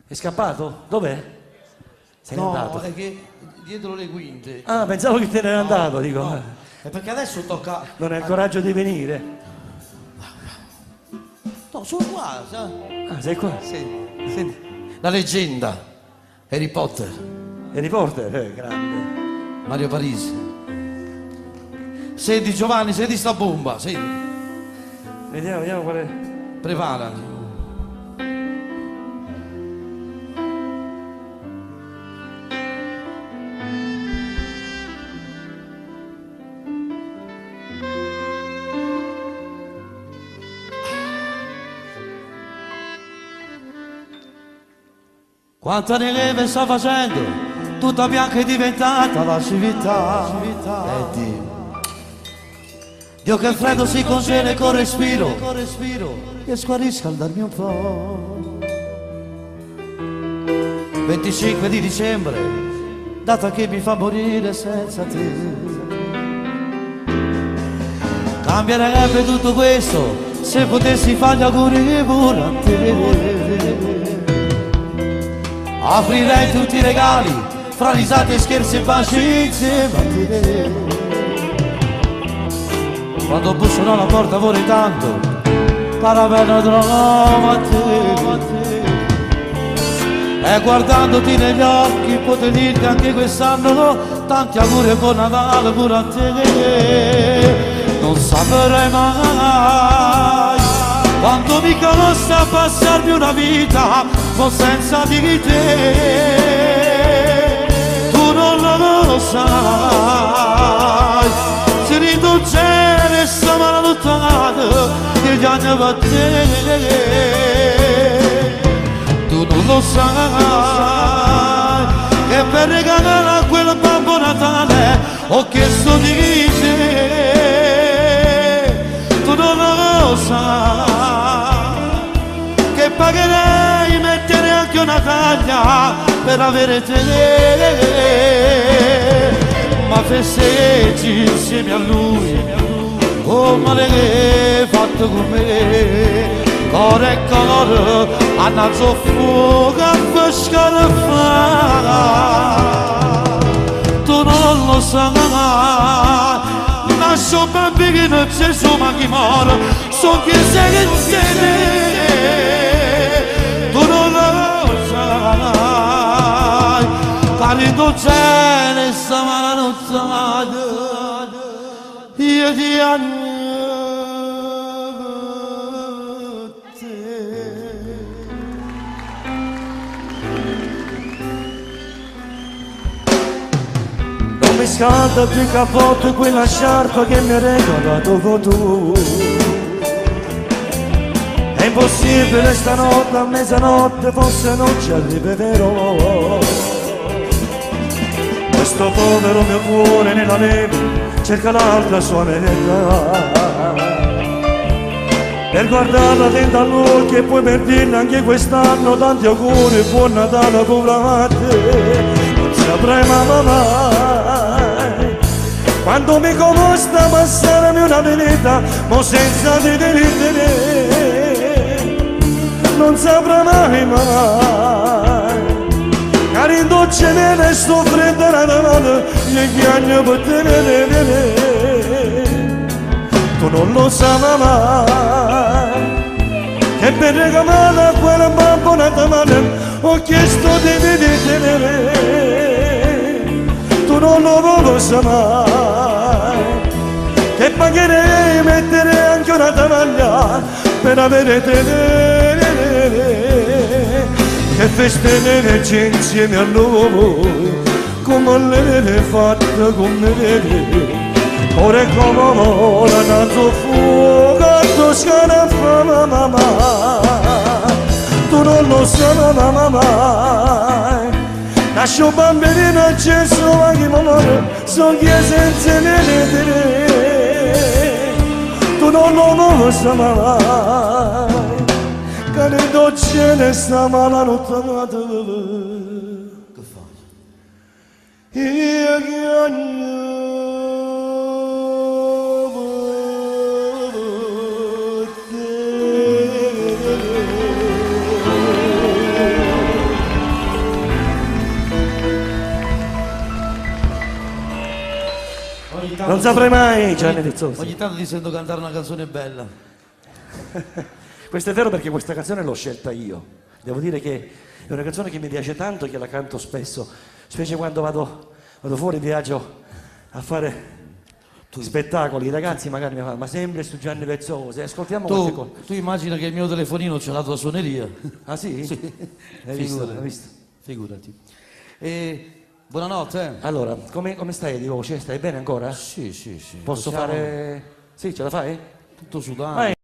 È scappato? Dov'è? Se n'è andato. No, è che dietro le quinte. Ah, pensavo che te n'era andato, dico. No, è perché adesso tocca... Non hai il coraggio di venire? No, sono qua, sa? Ah, sei qua? Senti. La leggenda, Harry Potter, Harry Potter, grande. Mario Parisi. Senti Giovanni, senti sta bomba, senti. Vediamo qual è. Preparati. Quanta neve sta facendo, tutta bianca è diventata la civiltà. Dio che il freddo si congela con respiro, riesco a riscaldarmi un po'. 25 di dicembre, data che mi fa morire senza te. Cambierebbe tutto questo se potessi fare gli auguri pure a te. Aprirei tutti i regali, fra risate e scherzi e baci insieme a te. Quando bussano alla porta vorrei tanto, caravana trovo a te. E guardandoti negli occhi potrei dirti anche quest'anno tanti auguri e buon Natale pure a te. Non saprei mai quanto mi costa passarmi una vita ma senza di te. Tu non lo sai, se riduce sta malalottata che gli anni per te. Tu non lo sai, che per regalare a quel Babbo Natale ho chiesto di te. Tu non lo sai, che pagherei mettere anche una taglia per avere te. Ma festeggi insieme a lui, oh male che hai fatto con me. Cuore e cuore a naso fuoco a pescare fa. Tu non lo sai, nasce un bambino e c'è su ma chi muore, so che sei insieme. Tu non lo sai, carico cielo sta malanottata, io ti amo. Mi scalda più il cappotto quella sciarpa che mi hai regalato con tu. È impossibile stanotte a mezzanotte, forse non ci arriverò. Questo povero mio cuore nella neve cerca l'altra sua metà. Per guardarla dentro all'occhio e poi per dirle anche quest'anno tanti auguri, buon Natale pure a te. Non saprai mai quando mi costa passarmi una veneta, ma senza di te. Non saprà mai, cari dolce neve, sto freddo la mano, gli chiagno per te. Tu non lo sai mai, che per regalare a quella Babbo Natale ho chiesto di vedere. Tu non lo sai mai, che pagherei mettere anche una taglia per avere te. Che feste c'è insieme a noi, come l'hai fatta con me. Ora come la nato fuoco, tu scaraffa mamma. Tu non lo sai mai, nasce un bambino acceso a chi muore, so che senza vedere. Tu non lo sai mai, che le docce ne sta malanottata. Che fai? Io che Non saprei mai, Gianni Rizzosi. Ogni tanto ti sento cantare una canzone bella. Questo è vero perché questa canzone l'ho scelta io. Devo dire che è una canzone che mi piace tanto e che la canto spesso, specie quando vado fuori in viaggio a fare spettacoli. I ragazzi magari mi fanno, ma sempre su Gianni Rizzosi, ascoltiamo queste cose. Tu immagina che il mio telefonino c'è la tua suoneria. Ah sì? Sì. Hai visto? Figurati. Hai visto? Figurati. E buonanotte. Allora, come stai di voce? Stai bene ancora? Sì, sì, sì. Posso Possiamo- fare... Sì, ce la fai? Tutto sudato. Vai.